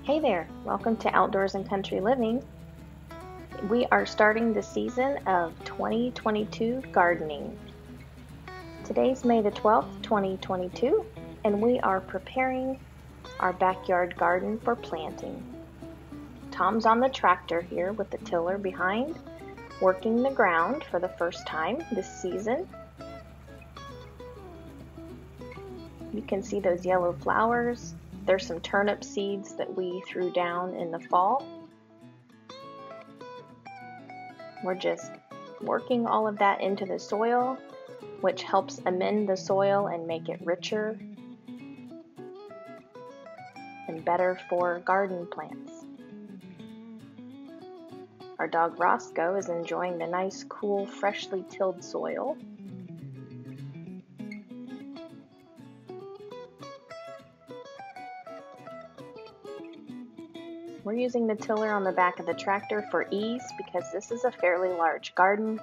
Hey there, welcome to Outdoors and Country Living. We are starting the season of 2022 gardening. Today's May the 12th, 2022, and we are preparing our backyard garden for planting. Tom's on the tractor here with the tiller behind, working the ground for the first time this season. You can see those yellow flowers. There's some turnip seeds that we threw down in the fall. We're just working all of that into the soil, which helps amend the soil and make it richer and better for garden plants. Our dog Roscoe is enjoying the nice, cool, freshly tilled soil. We're using the tiller on the back of the tractor for ease because this is a fairly large garden.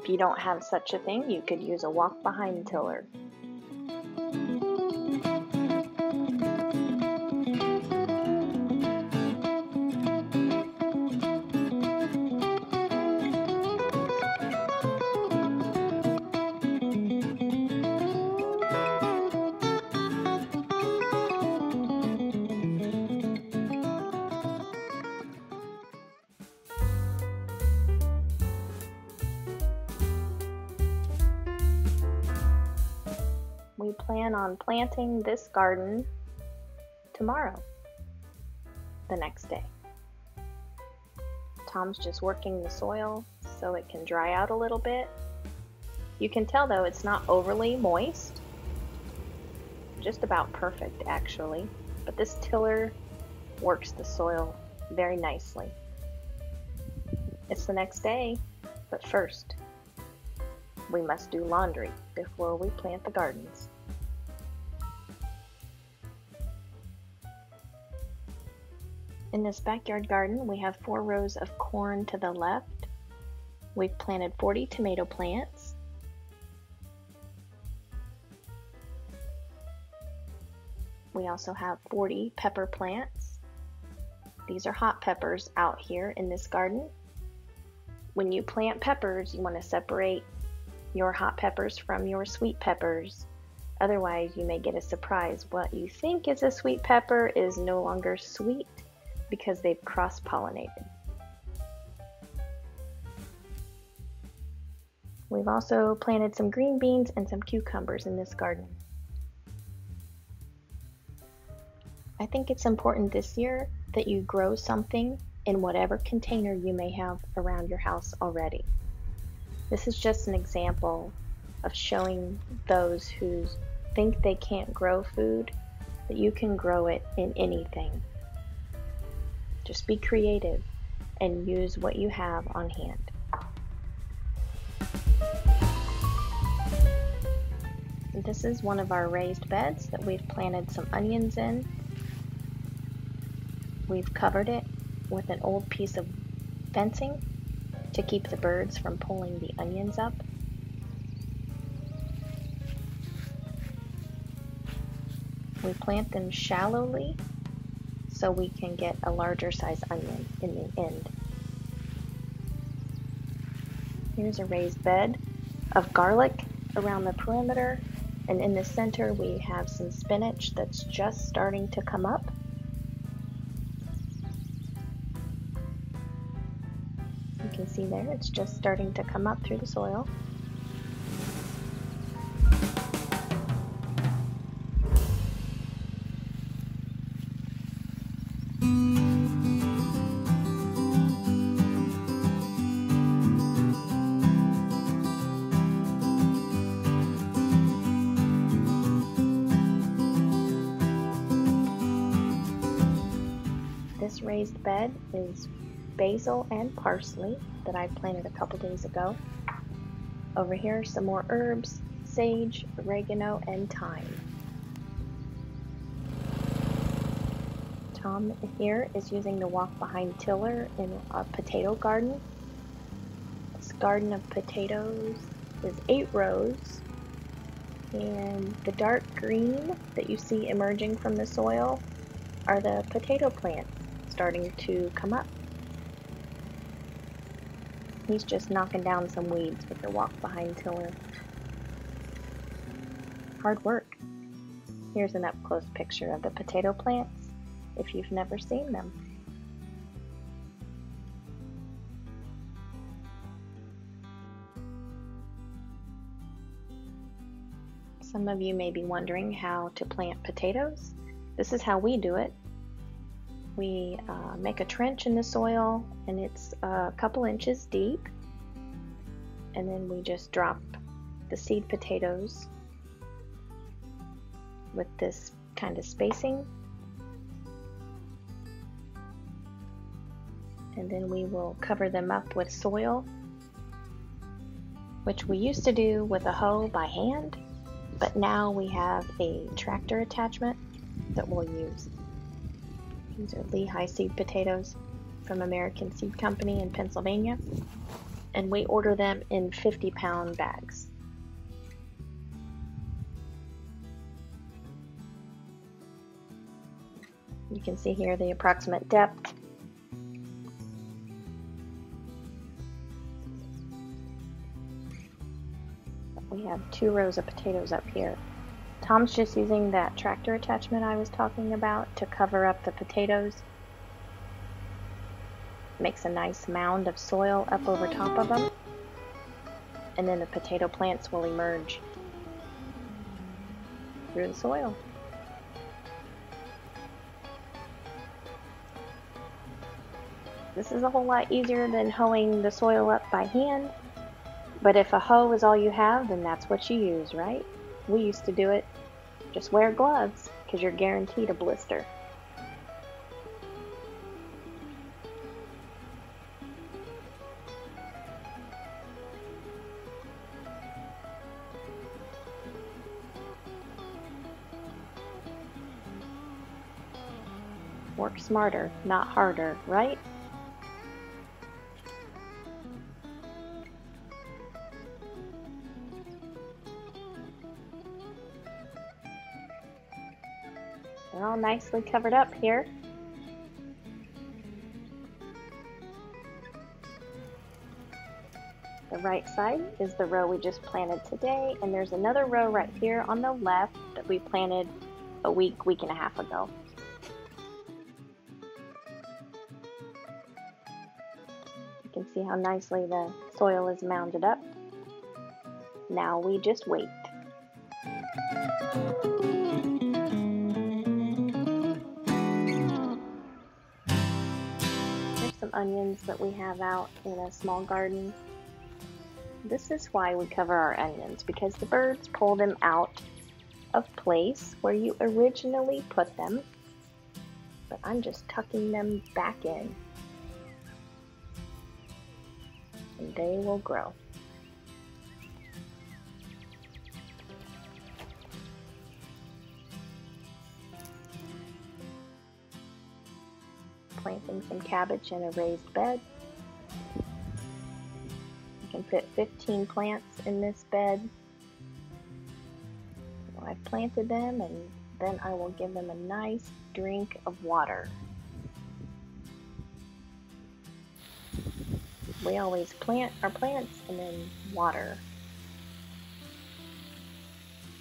If you don't have such a thing, you could use a walk-behind tiller. We plan on planting this garden tomorrow, the next day. Tom's just working the soil so it can dry out a little bit. You can tell though it's not overly moist, just about perfect actually, but this tiller works the soil very nicely. It's the next day, but first we must do laundry before we plant the gardens. In this backyard garden, we have 4 rows of corn to the left. We've planted 40 tomato plants. We also have 40 pepper plants. These are hot peppers out here in this garden. When you plant peppers, you want to separate your hot peppers from your sweet peppers. Otherwise, you may get a surprise. What you think is a sweet pepper is no longer sweet because they've cross-pollinated. We've also planted some green beans and some cucumbers in this garden. I think it's important this year that you grow something in whatever container you may have around your house already. This is just an example of showing those who think they can't grow food that you can grow it in anything. Just be creative and use what you have on hand. This is one of our raised beds that we've planted some onions in. We've covered it with an old piece of fencing to keep the birds from pulling the onions up. We plant them shallowly so we can get a larger size onion in the end. Here's a raised bed of garlic around the perimeter, and in the center we have some spinach that's just starting to come up. You can see there, it's just starting to come up through the soil. This raised bed is basil and parsley that I planted a couple days ago. Over here, some more herbs, sage, oregano, and thyme. Tom here is using the walk-behind tiller in a potato garden. This garden of potatoes is 8 rows, and the dark green that you see emerging from the soil are the potato plants starting to come up. He's just knocking down some weeds with the walk-behind tiller. Hard work. Here's an up-close picture of the potato plants, if you've never seen them. Some of you may be wondering how to plant potatoes. This is how we do it. We make a trench in the soil, and it's a couple inches deep, and then we just drop the seed potatoes with this kind of spacing, and then we will cover them up with soil, which we used to do with a hoe by hand, but now we have a tractor attachment that we'll use. These are Lehigh seed potatoes from American Seed Company in Pennsylvania, and we order them in 50-pound bags. You can see here the approximate depth. We have 2 rows of potatoes up here. Tom's just using that tractor attachment I was talking about to cover up the potatoes. Makes a nice mound of soil up over top of them, and then the potato plants will emerge through the soil. This is a whole lot easier than hoeing the soil up by hand, but if a hoe is all you have, then that's what you use, right? We used to do it. Just wear gloves, because you're guaranteed a blister. Work smarter, not harder, right? They're all nicely covered up here. The right side is the row we just planted today, and there's another row right here on the left that we planted a week and a half ago. You can see how nicely the soil is mounded up. Now we just wait. Some onions that we have out in a small garden. This is why we cover our onions, because the birds pull them out of place where you originally put them, but I'm just tucking them back in, and they will grow. Planting some cabbage in a raised bed. You can fit 15 plants in this bed. So I've planted them, and then I will give them a nice drink of water. We always plant our plants and then water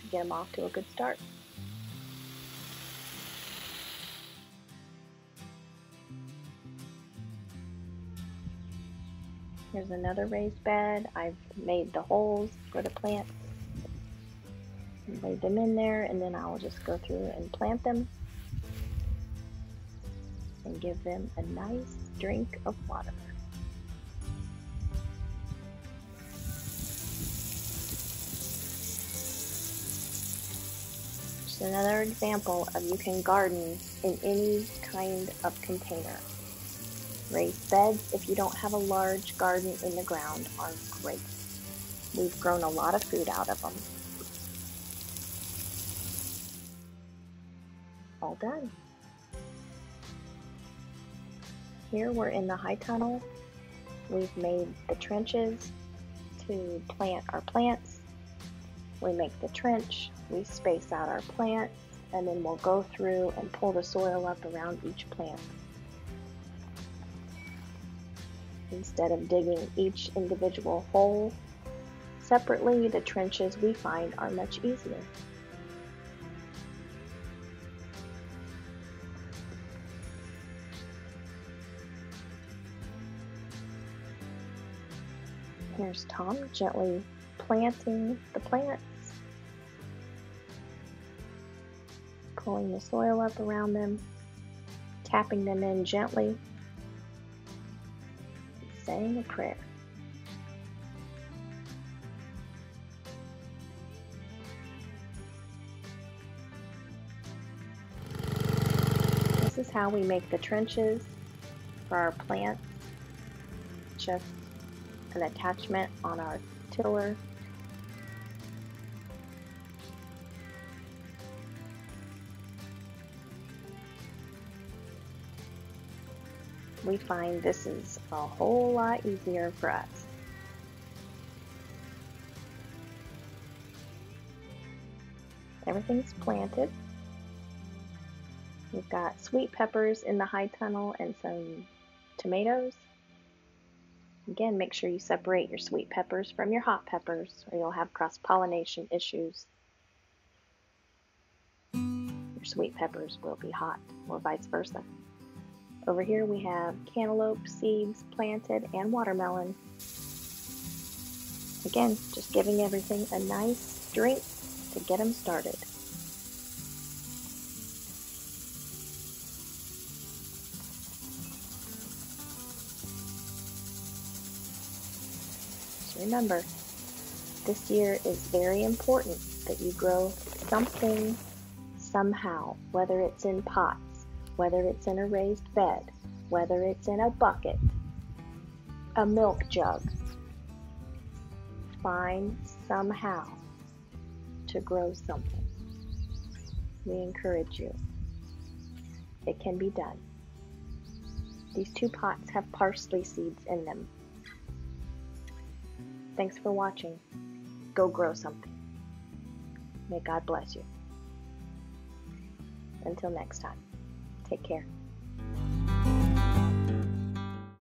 to get them off to a good start. Here's another raised bed. I've made the holes for the plants and laid them in there, and then I'll just go through and plant them and give them a nice drink of water. Just another example of you can garden in any kind of container. Raised beds, if you don't have a large garden in the ground, are great. We've grown a lot of food out of them. All done. Here we're in the high tunnel. We've made the trenches to plant our plants. We make the trench, we space out our plants, and then we'll go through and pull the soil up around each plant. Instead of digging each individual hole separately, the trenches we find are much easier. Here's Tom gently planting the plants, pulling the soil up around them, tapping them in gently, saying a prayer. This is how we make the trenches for our plants. Just an attachment on our tiller. We find this is a whole lot easier for us. Everything's planted. We've got sweet peppers in the high tunnel and some tomatoes. Again, make sure you separate your sweet peppers from your hot peppers or you'll have cross-pollination issues. Your sweet peppers will be hot or vice versa. Over here we have cantaloupe seeds planted and watermelon. Again, just giving everything a nice drink to get them started. Remember, this year is very important that you grow something somehow, whether it's in pots, whether it's in a raised bed, whether it's in a bucket, a milk jug. Find somehow to grow something. We encourage you. It can be done. These 2 pots have parsley seeds in them. Thanks for watching. Go grow something. May God bless you. Until next time, take care.